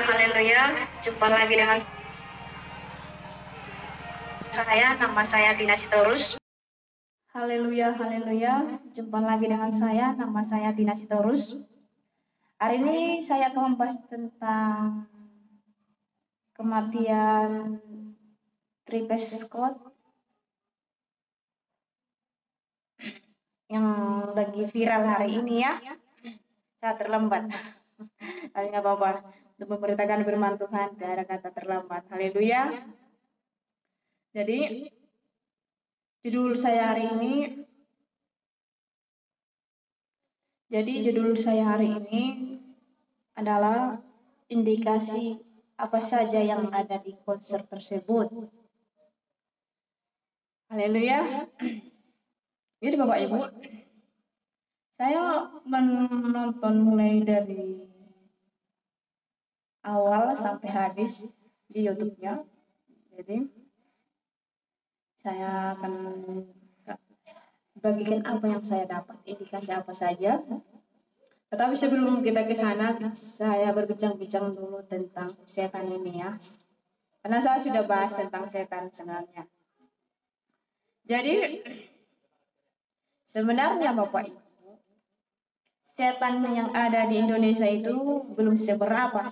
haleluya. Jumpa lagi dengan saya, nama saya Dina Sitorus. Haleluya, haleluya. Jumpa lagi dengan saya, nama saya Dina Sitorus. Hari ini saya akan membahas tentang kematian Travis Scott yang lagi viral hari ini ya. Saya terlambat. Tapi nggak apa-apa. Untuk memberitakan firman Tuhan, tidak ada kata terlambat. Haleluya. Jadi, judul saya hari ini adalah indikasi apa saja yang ada di konser tersebut. Haleluya. Jadi Bapak Ibu, saya menonton mulai dari awal sampai habis di YouTube-nya. Jadi saya akan bagikan apa yang saya dapat, indikasi apa saja. Tetapi sebelum kita ke sana, saya berbincang-bincang dulu tentang setan ini ya. Karena saya sudah bahas tentang setan sebenarnya. Jadi sebenarnya Bapak Ibu, setan yang ada di Indonesia itu belum seberapa.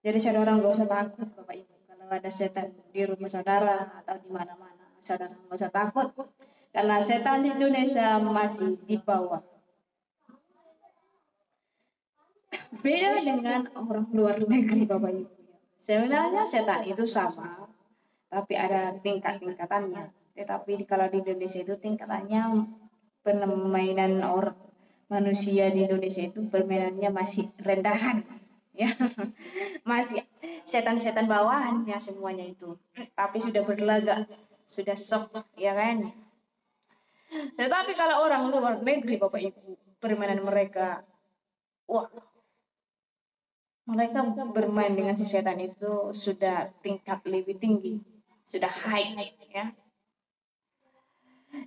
Jadi saudara nggak usah takut Bapak Ibu kalau ada setan di rumah saudara atau di mana-mana. Saudara nggak usah takut karena setan di Indonesia masih di bawah. Beda dengan orang luar negeri Bapak Ibu. Sebenarnya setan itu sama, tapi ada tingkat-tingkatannya. Tetapi kalau di Indonesia itu tingkatannya permainan orang manusia di Indonesia itu permainannya masih rendahan. Ya, masih setan-setan bawahannya semuanya itu, tapi sudah berlagak, sudah sok, ya kan? Tetapi kalau orang luar negeri Bapak Ibu, permainan mereka, wah, mereka bermain dengan si setan itu sudah tingkat lebih tinggi, sudah high, ya.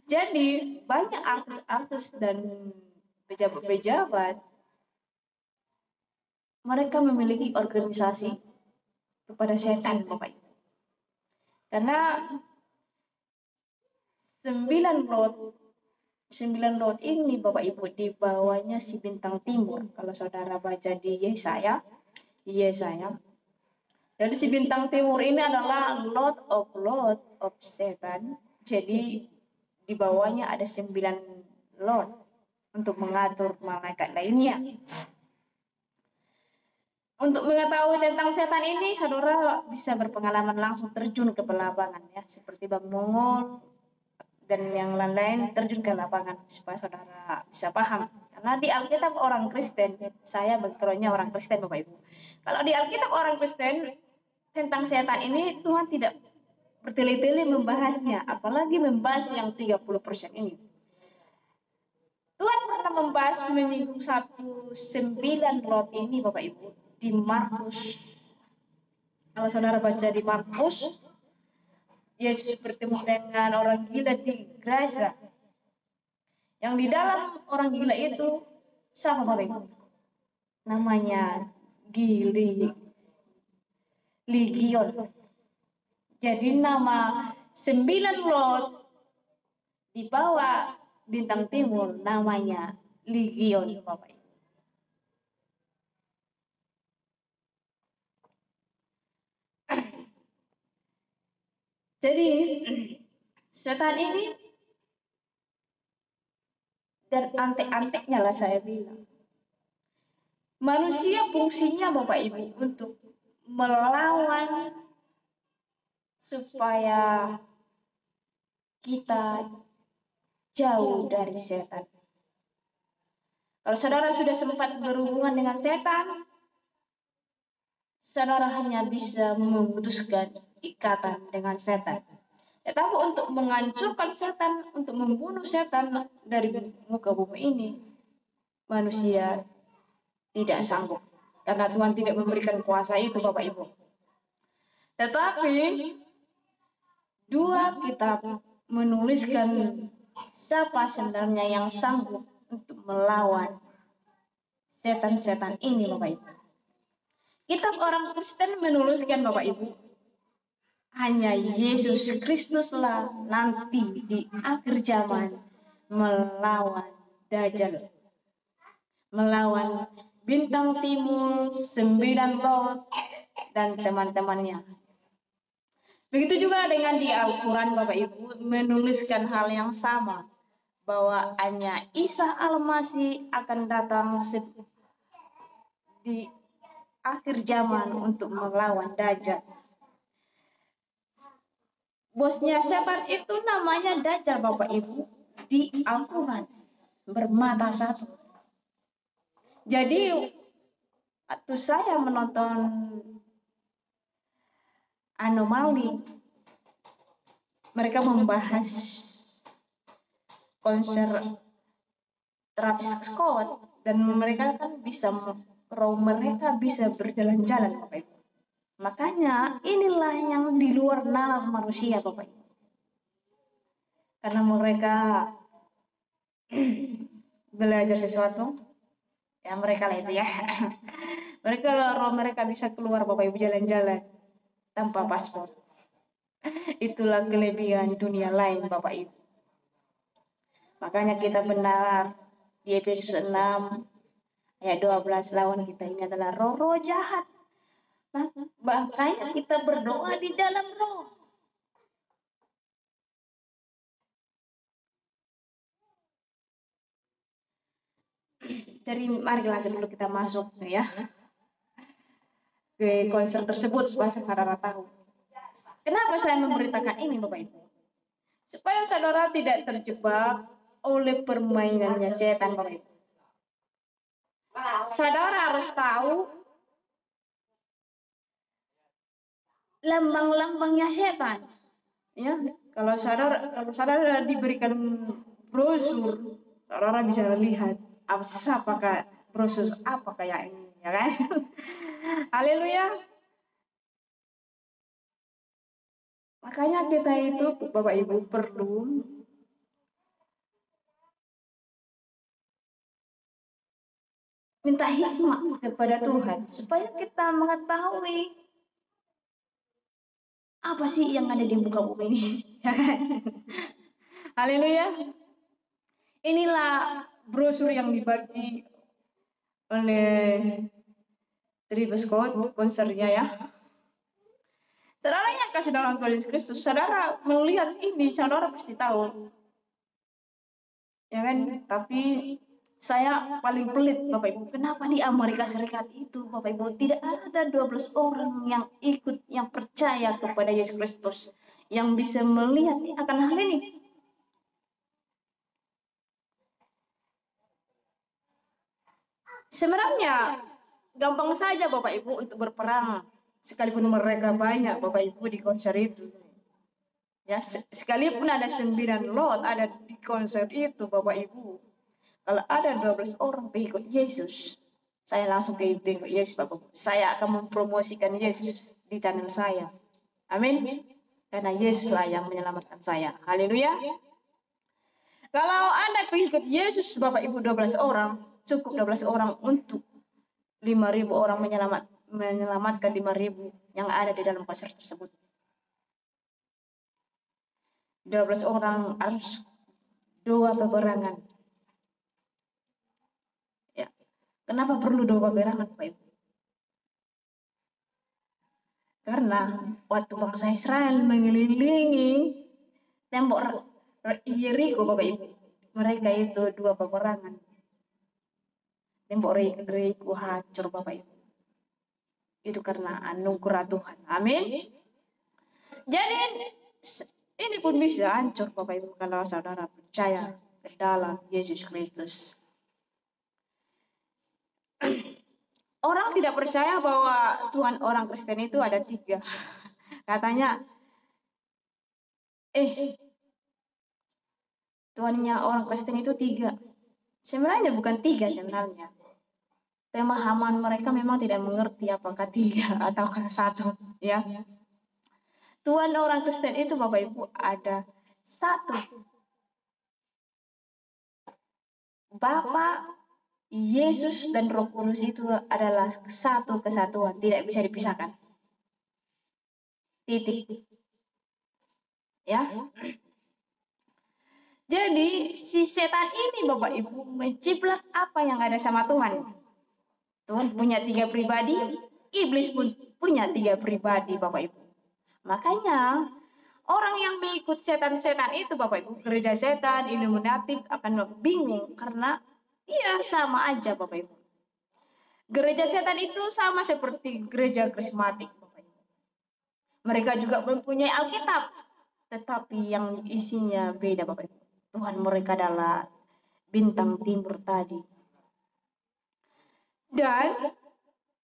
Jadi banyak artis-artis dan pejabat-pejabat mereka memiliki organisasi kepada setan Bapak Ibu. Karena 9 lot ini Bapak Ibu di bawahnya si bintang timur. Kalau saudara baca di Yesaya. Jadi si bintang timur ini adalah lot of setan. Jadi di bawahnya ada 9 lot untuk mengatur malaikat lainnya. Untuk mengetahui tentang setan ini, saudara bisa berpengalaman langsung terjun ke lapangan ya, seperti Bang Mongol dan yang lain-lain terjun ke lapangan supaya saudara bisa paham. Karena di Alkitab orang Kristen, saya backgroundnya orang Kristen Bapak Ibu. Kalau di Alkitab orang Kristen tentang setan ini Tuhan tidak bertele-tele membahasnya, apalagi membahas yang 30% ini. Tuhan pernah membahas menyinggung 9 lot ini Bapak Ibu di Markus. Kalau saudara baca di Markus, Yesus bertemu dengan orang gila di Gerasa. Yang di dalam orang gila itu siapa Bapak Ibu? Namanya Legion. Jadi nama 9 lot di bawah bintang timur namanya Legion Bapak Ibu. Jadi setan ini dan antek-anteknya lah saya bilang. Manusia fungsinya Bapak Ibu untuk melawan supaya kita jauh dari setan. Kalau saudara sudah sempat berhubungan dengan setan, saudara hanya bisa memutuskan ikatan dengan setan. Tetapi untuk menghancurkan setan, untuk membunuh setan dari muka bumi ini, manusia tidak sanggup. Karena Tuhan tidak memberikan kuasa itu Bapak Ibu. Tetapi, 2 kitab menuliskan siapa sebenarnya yang sanggup untuk melawan setan-setan ini Bapak Ibu. Kitab orang Kristen menuliskan Bapak Ibu, hanya Yesus Kristuslah nanti di akhir zaman melawan Dajjal, melawan bintang timur, 9 Lot, dan teman-temannya. Begitu juga dengan di Al-Quran Bapak Ibu menuliskan hal yang sama, bahwa hanya Isa Al-Masih akan datang di akhir zaman untuk melawan Dajjal. Bosnya setan itu namanya Dajjal Bapak Ibu di Al-Quran, bermata satu. Jadi waktu saya menonton Anomali, mereka membahas konser Travis Scott, dan mereka kan bisa berjalan-jalan Bapak Ibu. Makanya inilah yang di luar nalar manusia Bapak Ibu. Karena mereka belajar sesuatu, ya mereka lah itu ya. Mereka bisa keluar Bapak Ibu jalan-jalan tanpa paspor. Itulah kelebihan dunia lain Bapak Ibu. Makanya kita benar di Efesus 6 ayat 12, lawan kita ini adalah roh-roh jahat. Makanya kita berdoa di dalam roh. Jadi marilah dulu kita masuk ya ke konser tersebut supaya saudara tahu. Kenapa saya memberitakan ini Bapak Ibu? Supaya saudara tidak terjebak oleh permainannya setan Bapak Ibu. Saudara harus tahu lambang-lambangnya setan. Ya, kalau saudara diberikan brosur, saudara bisa lihat apakah brosur apa kayak ini, ya kan? Haleluya. Makanya kita itu Bapak Ibu perlu minta hikmat kepada Tuhan supaya kita mengetahui apa sih yang ada di muka bumi ini. Haleluya. Inilah brosur yang dibagi oleh Travis Scott konsernya ya. Saudara yang kasih dalam Tuhan Yesus Kristus, saudara melihat ini, saudara pasti tahu. Ya kan? Tapi saya paling pelit Bapak Ibu, kenapa di Amerika Serikat itu Bapak Ibu tidak ada 12 orang yang ikut, yang percaya kepada Yesus Kristus, yang bisa melihat akan hal ini. Sebenarnya gampang saja Bapak Ibu untuk berperang, sekalipun mereka banyak Bapak Ibu di konser itu. Ya, sekalipun ada 9 lot ada di konser itu Bapak Ibu. Kalau ada 12 orang pengikut Yesus, saya langsung ke pengikut Yesus Bapak Ibu. Saya akan mempromosikan Yesus di channel saya. Amin. Karena Yesuslah yang menyelamatkan saya. Haleluya. Kalau Anda pengikut Yesus Bapak Ibu 12 orang, cukup 12 orang untuk 5.000 orang menyelamatkan 5.000 yang ada di dalam konser tersebut. 12 orang harus 2 peperangan. Ya. Kenapa perlu 2 peperangan Bapak Ibu? Karena waktu bangsa Israel mengelilingi tembok Yeriko Bapak Ibu, mereka itu 2 peperangan. Tembok Yeriko hancur Bapak Ibu. Itu karena anugerah Tuhan. Amin. Jadi ini pun bisa hancur Bapak Ibu kalau saudara percaya ke dalam Yesus Kristus. Orang tidak percaya bahwa Tuhan orang Kristen itu ada 3. Katanya, Tuhannya orang Kristen itu 3. Sebenarnya bukan 3 sebenarnya. Pemahaman mereka memang tidak mengerti apakah 3 atau 1. Ya. Tuhan orang Kristen itu Bapak Ibu ada 1. Bapa, Yesus dan Roh Kudus itu adalah satu kesatuan, tidak bisa dipisahkan. Titik. Ya. Jadi si setan ini Bapak Ibu menjiplak apa yang ada sama Tuhan. Tuhan punya 3 pribadi, iblis pun punya 3 pribadi Bapak Ibu. Makanya orang yang mengikut setan-setan itu Bapak Ibu, gereja setan, Illuminati akan bingung karena iya sama aja Bapak Ibu. Gereja setan itu sama seperti gereja karismatik Bapak Ibu. Mereka juga mempunyai Alkitab, tetapi yang isinya beda Bapak Ibu. Tuhan mereka adalah bintang timur tadi. Dan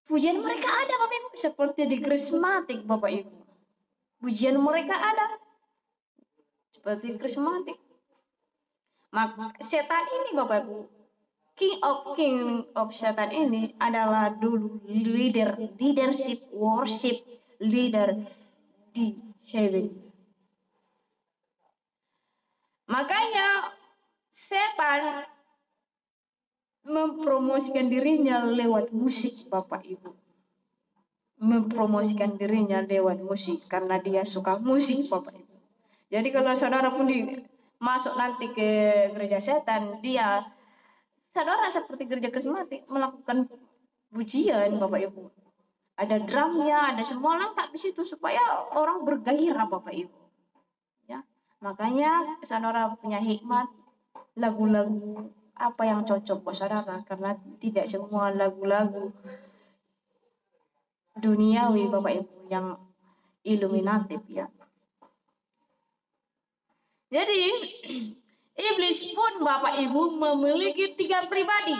pujian mereka ada Bapak Ibu, seperti di karismatik Bapak Ibu. Pujian mereka ada seperti karismatik. Maka setan ini Bapak Ibu, King of setan ini adalah dulu leadership worship leader di heaven. Makanya setan mempromosikan dirinya lewat musik Bapak Ibu. Mempromosikan dirinya lewat musik karena dia suka musik Bapak Ibu. Jadi kalau saudara pun masuk nanti ke gereja setan, saudara seperti gereja karismatik melakukan pujian Bapak Ibu. Ada drumnya, ada semua lengkap di situ supaya orang bergairah Bapak Ibu. Ya. Makanya saudara punya hikmat lagu-lagu apa yang cocok buat saudara, karena tidak semua lagu-lagu duniawi Bapak Ibu yang iluminatif ya. Jadi iblis pun Bapak Ibu memiliki 3 pribadi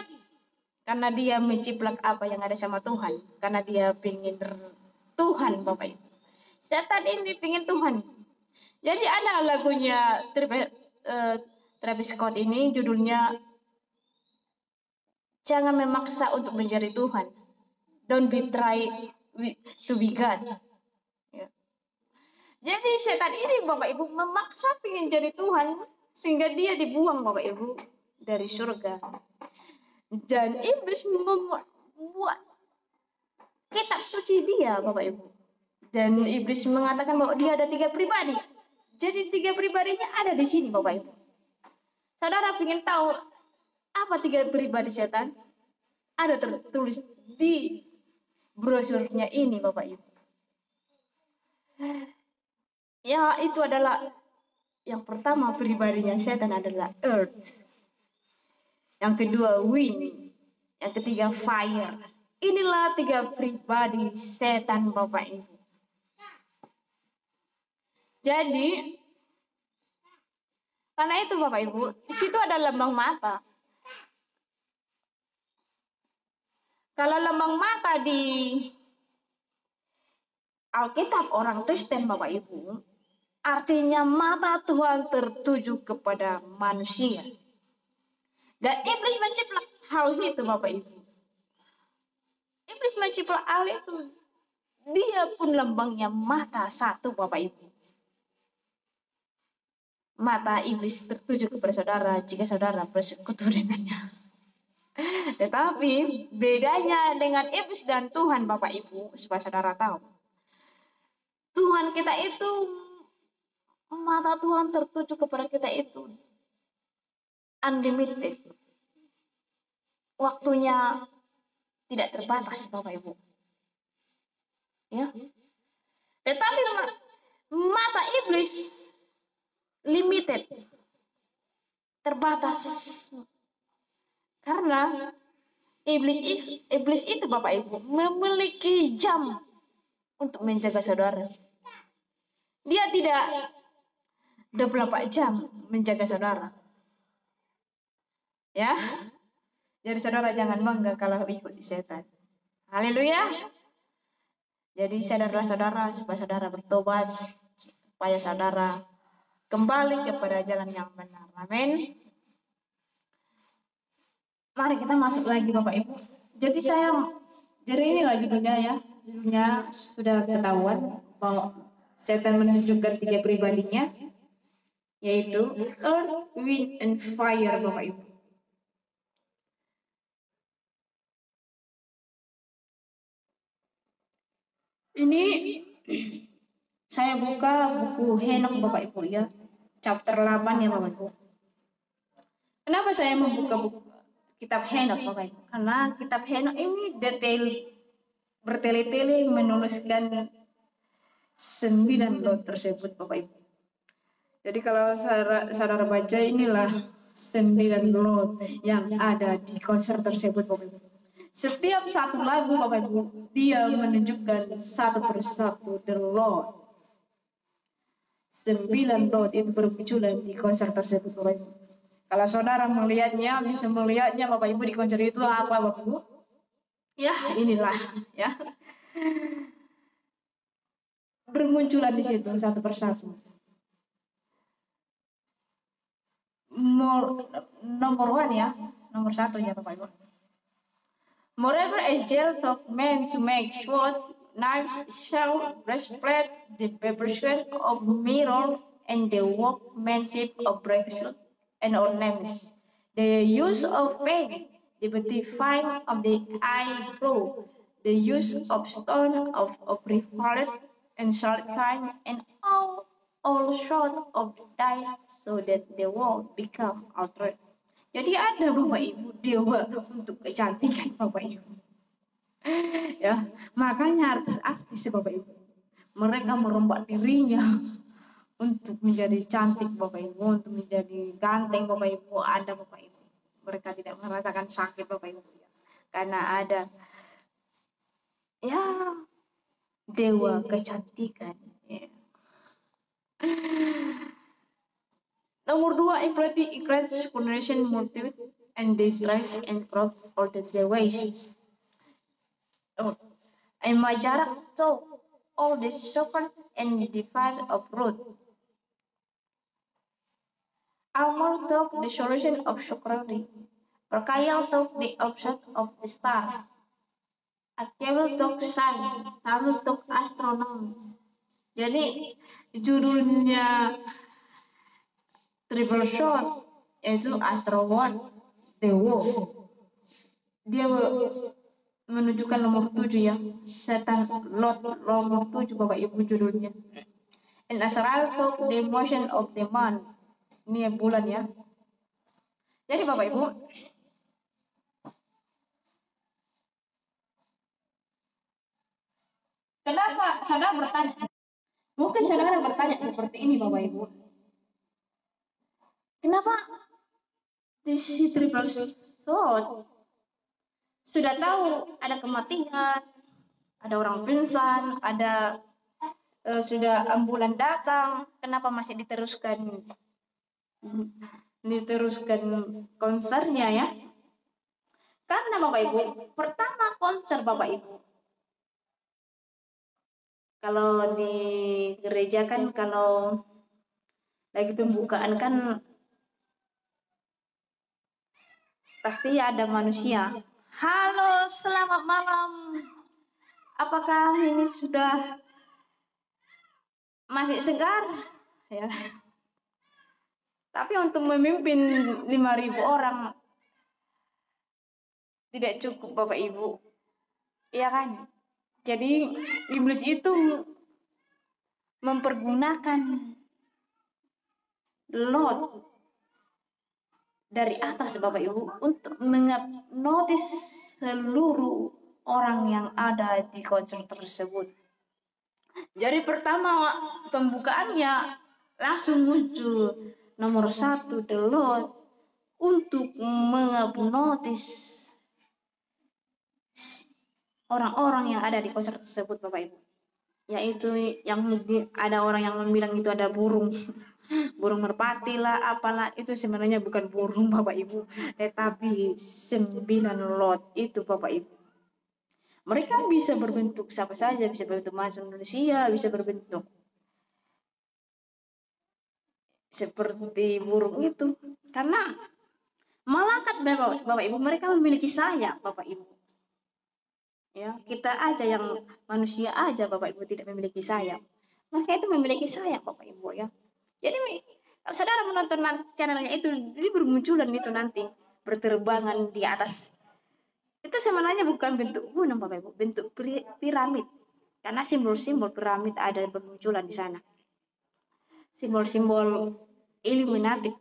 karena dia menjiplak apa yang ada sama Tuhan, karena dia ingin Tuhan Bapak Ibu. Setan ini ingin Tuhan. Jadi ada lagunya Travis Scott ini judulnya Jangan Memaksa untuk Menjadi Tuhan. Don't be try to be God. Ya. Jadi setan ini Bapak Ibu memaksa ingin jadi Tuhan sehingga dia dibuang Bapak Ibu dari surga. Dan iblis membuat kitab suci dia Bapak Ibu. Dan iblis mengatakan bahwa dia ada 3 pribadi. Jadi 3 pribadinya ada di sini Bapak Ibu. Saudara ingin tahu apa 3 pribadi setan? Ada tertulis di brosurnya ini Bapak Ibu. Ya itu adalah yang pertama pribadinya setan adalah earth. Yang kedua wind. Yang ketiga fire. Inilah 3 pribadi setan Bapak Ibu. Jadi karena itu Bapak Ibu, di situ ada lambang mata. Kalau lambang mata di Alkitab orang Kristen Bapak Ibu, artinya mata Tuhan tertuju kepada manusia. Dan iblis menciplak hal itu Bapak Ibu. Iblis menciplak hal itu. Dia pun lambangnya mata satu Bapak Ibu. Mata iblis tertuju kepada saudara jika saudara bersekutu dengannya. Tetapi bedanya dengan iblis dan Tuhan Bapak Ibu, supaya saudara tahu. Tuhan kita itu, mata Tuhan tertuju kepada kita itu unlimited. Waktunya tidak terbatas Bapak Ibu. Ya. Tetapi mata iblis limited. Terbatas. Karena iblis itu Bapak Ibu memiliki jam untuk menjaga saudara. Dia tidak 24 jam menjaga saudara. Ya. Jadi saudara jangan bangga kalau ikut di setan. Haleluya. Jadi saudara-saudara supaya saudara bertobat, supaya saudara kembali kepada jalan yang benar. Amin. Mari kita masuk lagi Bapak Ibu. Jadi ini lagi dunia ya. Dunia sudah ketahuan bahwa setan menunjukkan 3 pribadinya, yaitu earth, wind, and fire Bapak Ibu. Ini saya buka buku Henok Bapak Ibu ya, chapter 8 ya Bapak Ibu. Kenapa saya membuka buku kitab Henok Bapak Ibu? Karena kitab Henok ini detail bertele-tele menuliskan 9 lot tersebut Bapak Ibu. Jadi kalau saudara baca inilah 9 lot yang ada di konser tersebut Bapak Ibu. Setiap satu lagu Bapak Ibu, dia menunjukkan satu persatu the Lord. 9 lot itu bermunculan di konser tersebut Bapak Ibu. Kalau saudara melihatnya, bisa melihatnya Bapak Ibu di konser itu apa Bapak Ibu? Ya, inilah ya. Bermunculan di situ satu persatu. Nomor 1 ya, nomor 1 ya Bapak Ibu. Moreover, a jail took men to make swords, knives, shell, breastplate, the preparation of mirror, and the workmanship of bracelets and ornaments. The use of paint, the beautifying of the eyebrow, the use of stone of prepared and kind, and all sort of dyes, so that the world become altered. Jadi ada Bapak Ibu dewa untuk kecantikan Bapak Ibu. Ya, makanya artis-artis Bapak Ibu, mereka merombak dirinya untuk menjadi cantik Bapak Ibu, untuk menjadi ganteng Bapak Ibu, ada Bapak Ibu. Mereka tidak merasakan sakit Bapak Ibu ya. Karena ada ya dewa kecantikan ya. Nomor 2, equality equals generation motive and distress and growth or the ways. And my jarak to all this suffer and divide of root. Amor took the solution of security. Perkayal took the opposite of the star. Akebel took sun. Tamil took astronomy. Jadi judulnya Triple Shot yaitu Astro Dewo. Dia menunjukkan nomor 7 ya, setan lot nomor 7 Bapak Ibu judulnya. And Azrael took the motion of the month. Ini bulan ya. Jadi Bapak Ibu, kenapa saudara bertanya? Mungkin saudara bertanya seperti ini Bapak Ibu. Kenapa di si triple shot sudah tahu ada kematian, ada orang pingsan, ada sudah ambulan datang, kenapa masih diteruskan konsernya ya? Karena Bapak Ibu, pertama konser Bapak Ibu, kalau di gereja kan kalau lagi pembukaan kan pasti ada manusia. Halo, selamat malam. Apakah ini sudah masih segar? Ya. Tapi untuk memimpin 5.000 orang tidak cukup Bapak Ibu. Iya kan? Jadi iblis itu mempergunakan Lot dari atas Bapak Ibu untuk menghipnotis seluruh orang yang ada di konser tersebut. Jadi pertama pembukaannya langsung muncul nomor 1 The Lot untuk menghipnotis orang-orang yang ada di konser tersebut Bapak Ibu. Yaitu yang ada orang yang bilang itu ada burung merpati lah apalah, itu sebenarnya bukan burung Bapak Ibu, tetapi 9 lot itu Bapak Ibu. Mereka bisa berbentuk siapa saja, bisa berbentuk manusia, bisa berbentuk seperti burung itu. Karena malaikat Bapak Ibu, mereka memiliki sayap Bapak Ibu. Ya, kita aja yang manusia aja Bapak Ibu tidak memiliki sayap. Mereka itu memiliki sayap Bapak Ibu ya. Jadi kalau saudara menonton channelnya itu, jadi bermunculan itu nanti berterbangan di atas. Itu sebenarnya bukan bentuk gunung Bapak Ibu, bentuk piramid. Karena simbol-simbol piramid ada bermunculan di sana. Simbol-simbol Illuminati.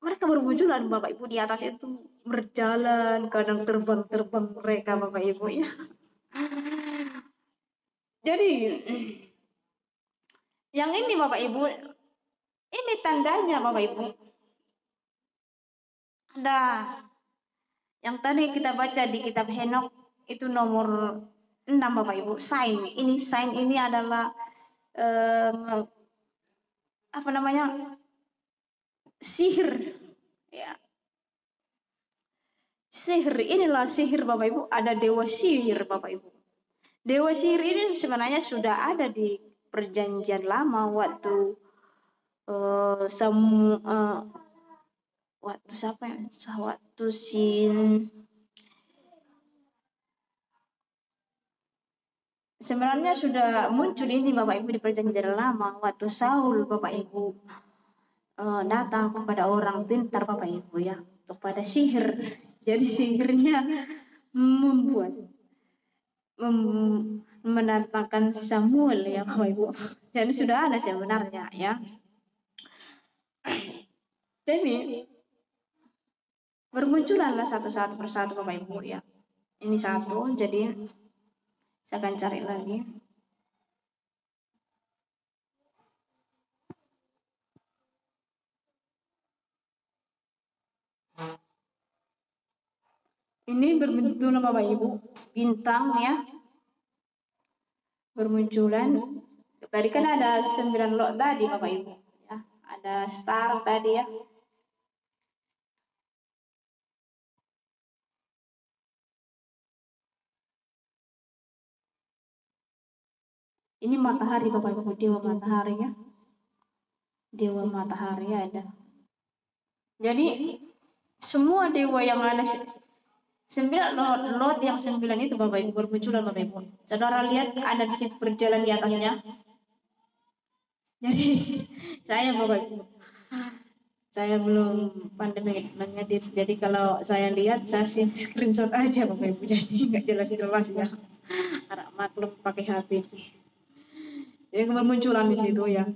Mereka bermunculan Bapak Ibu di atas itu, berjalan, kadang terbang-terbang mereka Bapak Ibu ya. Jadi yang ini Bapak Ibu, ini tandanya Bapak Ibu. Ada yang tadi kita baca di kitab Henok itu nomor 6 Bapak Ibu, sign. Sign ini adalah apa namanya? Sihir. Ya. Sihir, inilah sihir Bapak Ibu, ada dewa sihir Bapak Ibu. Dewa sihir ini sebenarnya sudah ada di perjanjian lama waktu waktu siapa ya? Waktu sebenarnya sudah muncul ini Bapak Ibu di perjanjian lama waktu Saul Bapak Ibu datang kepada orang pintar Bapak Ibu ya, kepada sihir. Jadi sihirnya mendatangkan Samuel ya Bapak Ibu. Jadi sudah ada sebenarnya ya. Jadi bermunculanlah satu-satu persatu Bapak Ibu ya. Ini satu, jadi saya akan cari lagi. Ini bermunculan Bapak Ibu, bintang ya. Bermunculan. Tadi kan ada 9 lot tadi Bapak Ibu ya. Ada star tadi ya. Ini matahari Bapak Ibu, dewa matahari ya. Dewa matahari ada. Jadi semua dewa yang ada 9 lot yang 9 itu Bapak Ibu bermunculan Bapak Ibu. Saudara lihat ada di situ berjalan di atasnya. Jadi saya Bapak Ibu, saya belum pandai mengedit. Jadi kalau saya lihat saya screenshot aja Bapak Ibu. Jadi nggak jelas-jelas ya. Harap maklum pakai HP. Jadi bermunculan di situ ya.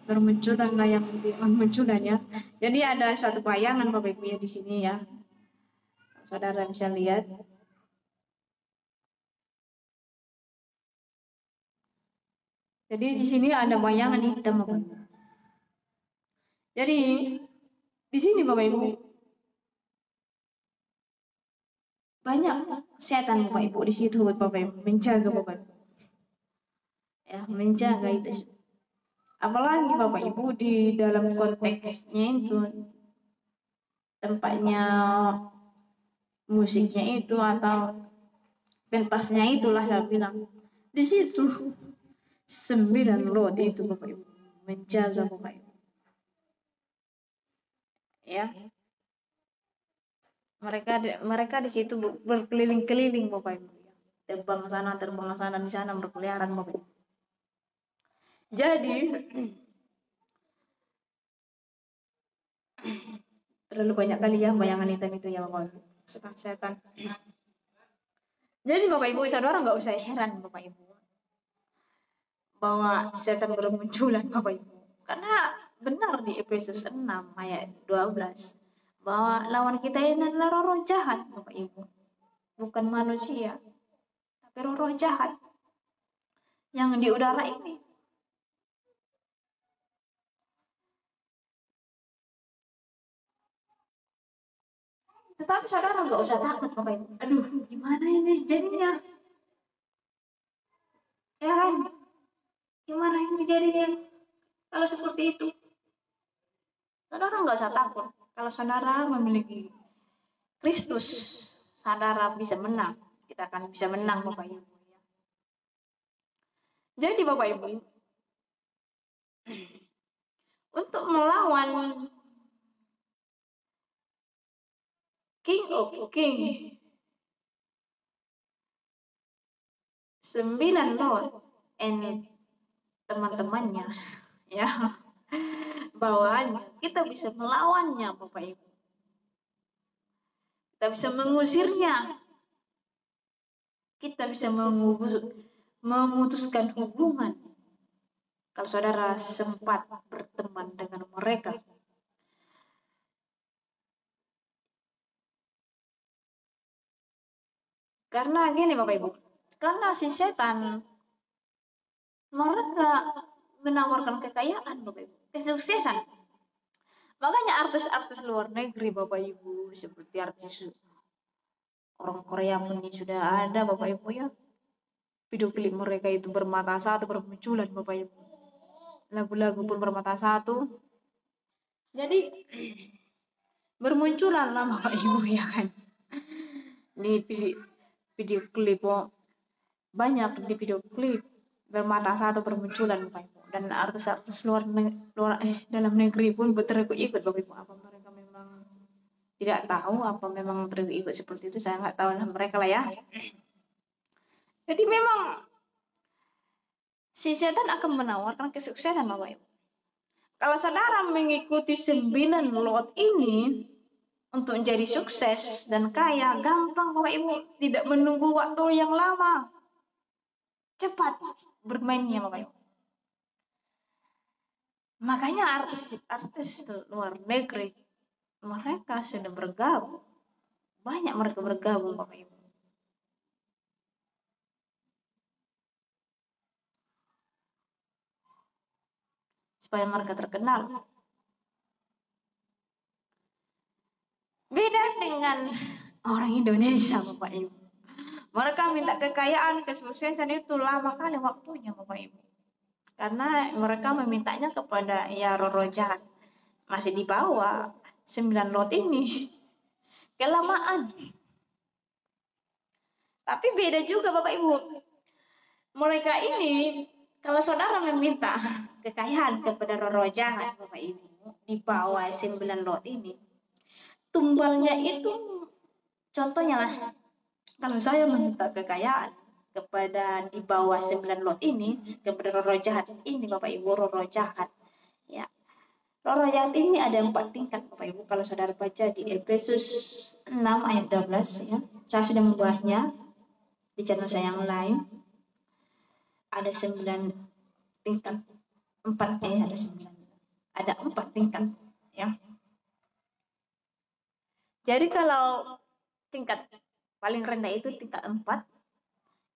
Bermunculan yang bermunculannya. Jadi ada suatu bayangan Bapak Ibu ya di sini ya. Saudara bisa lihat. Jadi di sini ada bayangan hitam Bapak Ibu. Jadi di sini Bapak Ibu banyak setan Bapak Ibu di situ Bapak Ibu menjaga Bapak Ibu. Ya, menjaga itu. Apalagi Bapak Ibu di dalam konteksnya itu tempatnya musiknya itu atau pentasnya itulah saya bilang. Di situ 9 lot itu Bapak Ibu menjaga Bapak Ibu. Ya. Mereka di situ berkeliling-keliling Bapak Ibu. Terbang sana di sana berkeliaran Bapak Ibu. Jadi terlalu banyak kali ya bayangan hitam itu ya Bapak Ibu. Setan-setan. Jadi Bapak Ibu saudara nggak usah heran Bapak Ibu bahwa setan bermunculan Bapak Ibu. Karena benar di Efesus 6 ayat 12 bahwa lawan kita ini adalah roh-roh jahat Bapak Ibu. Bukan manusia, tapi roh-roh jahat yang di udara ini. Tetapi saudara nggak usah takut Bapak Ibu. Aduh, gimana ini jadinya? Ya kan? Gimana ini jadinya? Kalau seperti itu, saudara nggak usah takut. Kalau saudara memiliki Kristus, saudara bisa menang. Kita akan bisa menang Bapak Ibu. Jadi Bapak Ibu, untuk melawan King of King, 9 Lord and teman-temannya, ya, bawaannya, kita bisa melawannya Bapak Ibu. Kita bisa mengusirnya. kita bisa memutuskan hubungan kalau saudara sempat berteman dengan mereka. Karena gini Bapak Ibu, karena si setan mereka menawarkan kekayaan Bapak Ibu, kesuksesan. Makanya artis-artis luar negeri Bapak Ibu, seperti artis orang Korea pun ini sudah ada Bapak Ibu ya. Video klip mereka itu bermata satu bermunculan Bapak Ibu. Lagu-lagu pun bermata satu. Jadi bermunculan lah Bapak Ibu ya kan. Di video klip banyak di video klip bermata satu bermunculan Bapak Ibu. Dan artis-artis dalam negeri pun berikut Bapak Ibu. Apa mereka memang tidak tahu, apa memang berikut seperti itu, saya nggak tahu lah mereka lah ya. Jadi memang si setan akan menawarkan kesuksesan Bapak Ibu. Kalau saudara mengikuti 9 lot ini untuk menjadi sukses dan kaya, gampang Bapak Ibu, tidak menunggu waktu yang lama. Cepat bermainnya Bapak Ibu. Makanya artis luar negeri mereka sudah bergabung. Banyak mereka bergabung Bapak Ibu. Supaya mereka terkenal. Beda dengan orang Indonesia Bapak Ibu. Mereka minta kekayaan, kesuksesan itu lama kali waktunya Bapak Ibu. Karena mereka memintanya kepada ya Roro Jahat. Masih di bawah 9 lot ini. Kelamaan. Tapi beda juga Bapak Ibu. Mereka ini, kalau saudara meminta kekayaan kepada Roro Jahat Bapak Ibu, di bawah 9 lot ini, tumbalnya itu, contohnya lah, kalau saya meminta kekayaan kepada di bawah 9 lot ini, kepada Roro Jahat ini Bapak Ibu, Roro Jahat. Ya. Roro Jahat ini ada 4 tingkat Bapak Ibu, kalau saudara baca di Efesus 6 ayat 12 ya. Saya sudah membahasnya di channel saya yang lain. Ada 9 tingkat. 4 ada 9. Ada 4 tingkat ya. Jadi kalau tingkat paling rendah itu tingkat 4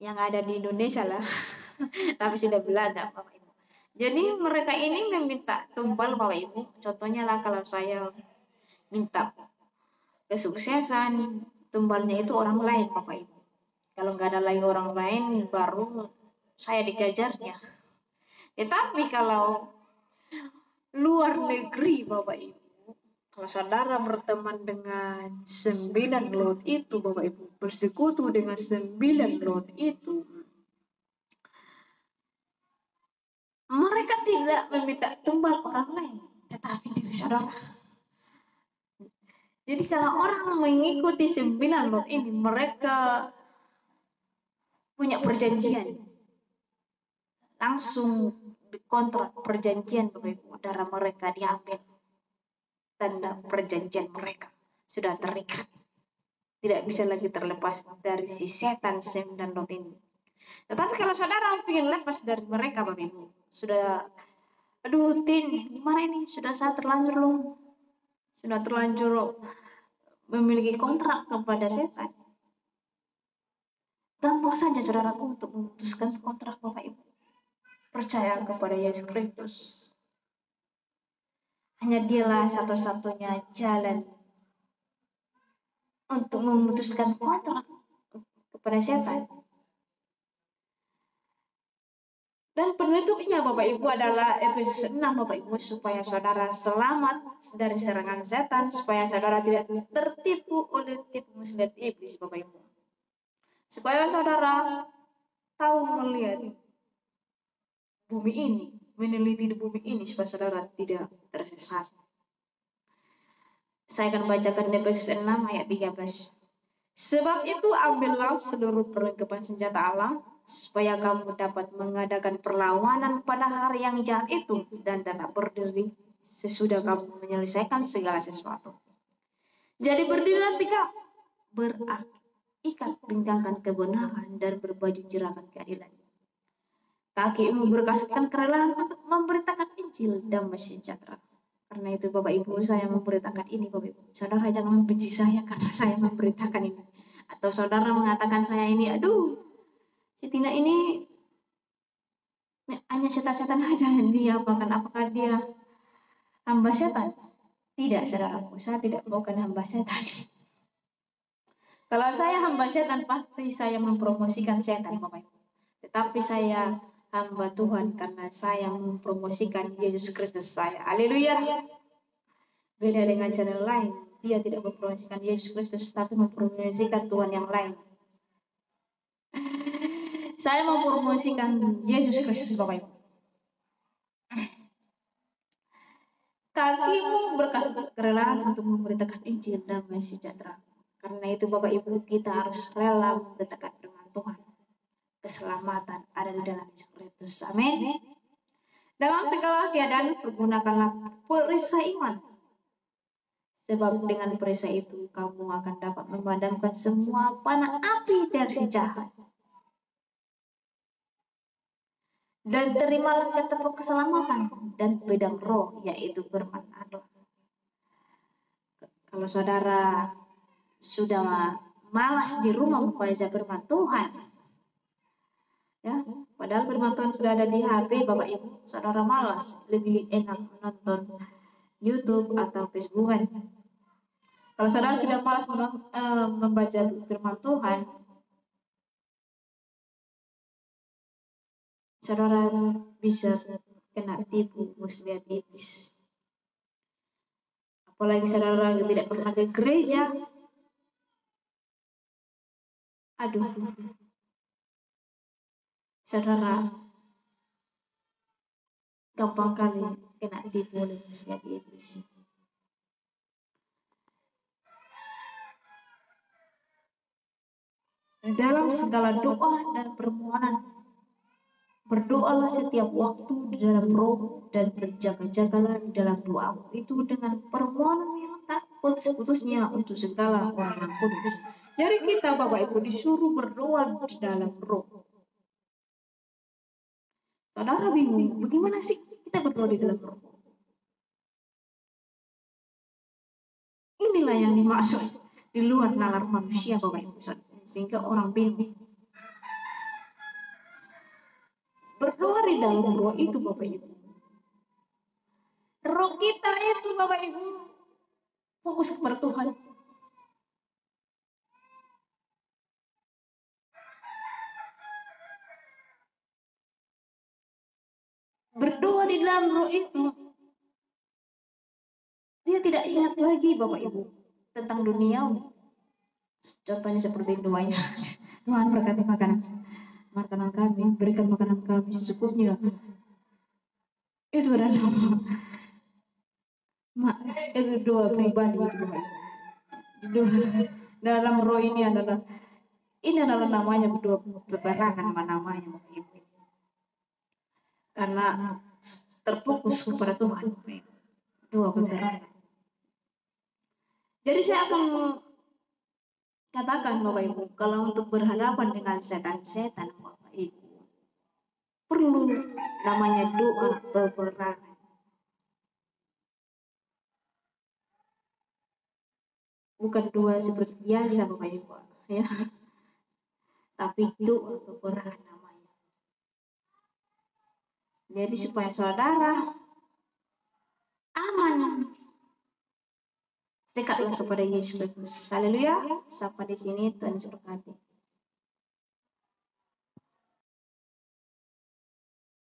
yang ada di Indonesia lah. Tapi sudah Belanda Bapak Ibu. Jadi mereka ini meminta tumbal Bapak Ibu. Contohnya lah kalau saya minta kesuksesan, tumbalnya itu orang lain Bapak Ibu. Kalau nggak ada lagi orang lain, baru saya dikejarnya. Tetapi kalau luar negeri Bapak Ibu, kalau saudara berteman dengan 9 lot itu Bapak Ibu, bersekutu dengan 9 lot itu, mereka tidak meminta tumbal orang lain, tetapi diri saudara. Jadi kalau orang mengikuti 9 lot ini, mereka punya perjanjian. Langsung dikontrak perjanjian Bapak Ibu, darah mereka diambil. Tanda perjanjian mereka sudah terikat. Tidak bisa lagi terlepas dari si setan 9 lot ini. Tetapi kalau saudara ingin lepas dari mereka Bapak Ibu, sudah, aduh Tin, gimana ini? Sudah saya terlanjur loh. Sudah terlanjur memiliki kontrak kepada setan. Gampang saja saudaraku untuk memutuskan kontrak Bapak Ibu. Percaya kepada Yesus Kristus. Hanya dialah satu-satunya jalan untuk memutuskan kontrak kepada setan. Dan penutupnya Bapak Ibu adalah Efesus 6 Bapak Ibu, supaya saudara selamat dari serangan setan, supaya saudara tidak tertipu oleh tipu muslihat iblis Bapak Ibu. Supaya saudara tahu melihat bumi ini, meneliti di bumi ini supaya saudara tidak tersesat. Saya akan bacakan Efesus 6 ayat 13. Sebab itu ambillah seluruh perlengkapan senjata Allah, supaya kamu dapat mengadakan perlawanan pada hari yang jahat itu dan tetap berdiri sesudah kamu menyelesaikan segala sesuatu. Jadi berdirilah tegak, berakit. ikat pinggangkan kebenaran dan berbaju jeratan keadilan. Kakimu berkasutkan kerelaan untuk memberitakan Injil damai sejahtera. Karena itu Bapak Ibu, saya memberitakan ini Bapak Ibu. Saudara jangan membenci saya karena saya memberitakan ini. Atau saudara mengatakan saya ini, aduh, si Tina ini hanya setan-setan aja yang dia apakan. Apakah dia hamba setan? Tidak, saudaraku, saya tidak bukan hamba setan. Kalau saya hamba setan, pasti saya mempromosikan setan Bapak Ibu. Tetapi saya hamba Tuhan karena saya mempromosikan Yesus Kristus saya. Haleluya. Beda dengan channel lain, dia tidak mempromosikan Yesus Kristus, tapi mempromosikan Tuhan yang lain. Saya mempromosikan Yesus Kristus Bapak Ibu. Kakimu berkasut kerelaan untuk memberitakan Injil damai sejahtera. Karena itu Bapak Ibu, kita harus rela mendekat dengan Tuhan. Keselamatan ada di dalam Yesus Kristus. Amin. Dalam segala keadaan pergunakanlah perisai iman. Sebab dengan perisai itu kamu akan dapat memadamkan semua panah api dari si jahat. Dan terimalah ketepuk keselamatan dan pedang roh, yaitu firman Allah. Kalau saudara sudah malas di rumah membaca firman Tuhan, ya, padahal firman Tuhan sudah ada di HP Bapak Ibu, saudara malas, lebih enak menonton YouTube atau Facebookan. Kalau saudara sudah malas membaca firman Tuhan, saudara bisa kena tipu muslihat iblis. Apalagi saudara tidak pernah ke gereja, aduh, saudara gampang kali kena tipu oleh muslihat iblis. Dalam segala doa dan permohonan, berdoalah setiap waktu di dalam roh dan berjaga-jagalah di dalam doa itu dengan permohonan yang tak putus-putusnya untuk segala orang yang kudus. Jadi kita Bapak Ibu disuruh berdoa di dalam roh. Saudara bingung, bagaimana sih kita berdoa di dalam roh? Inilah yang dimaksud di luar nalar manusia Bapak Ibu, sehingga orang bingung. Berdoa di dalam roh itu Bapak Ibu. Roh kita itu Bapak Ibu fokus kepada Tuhan. Berdoa di dalam roh itu, dia tidak ingat lagi Bapak Ibu tentang dunia. Contohnya seperti doanya, Tuhan berkati makanan kami, berikan makanan kami secukupnya. Itu adalah itu doa pribadi itu Bapak Ibu. Dalam roh ini adalah namanya berdoa peperangan namanya Bapak Ibu. Karena terfokus kepada Tuhan, doa peperangan. Jadi saya akan katakan Bapak Ibu, kalau untuk berhadapan dengan setan-setan Bapak Ibu, perlu namanya doa peperangan. Bukan doa seperti biasa Bapak Ibu, ya. Tapi doa peperangan namanya. Jadi supaya saudara aman, dekatlah kepada Yesus Kristus. Haleluya. Sampai di sini Tuhan berkati.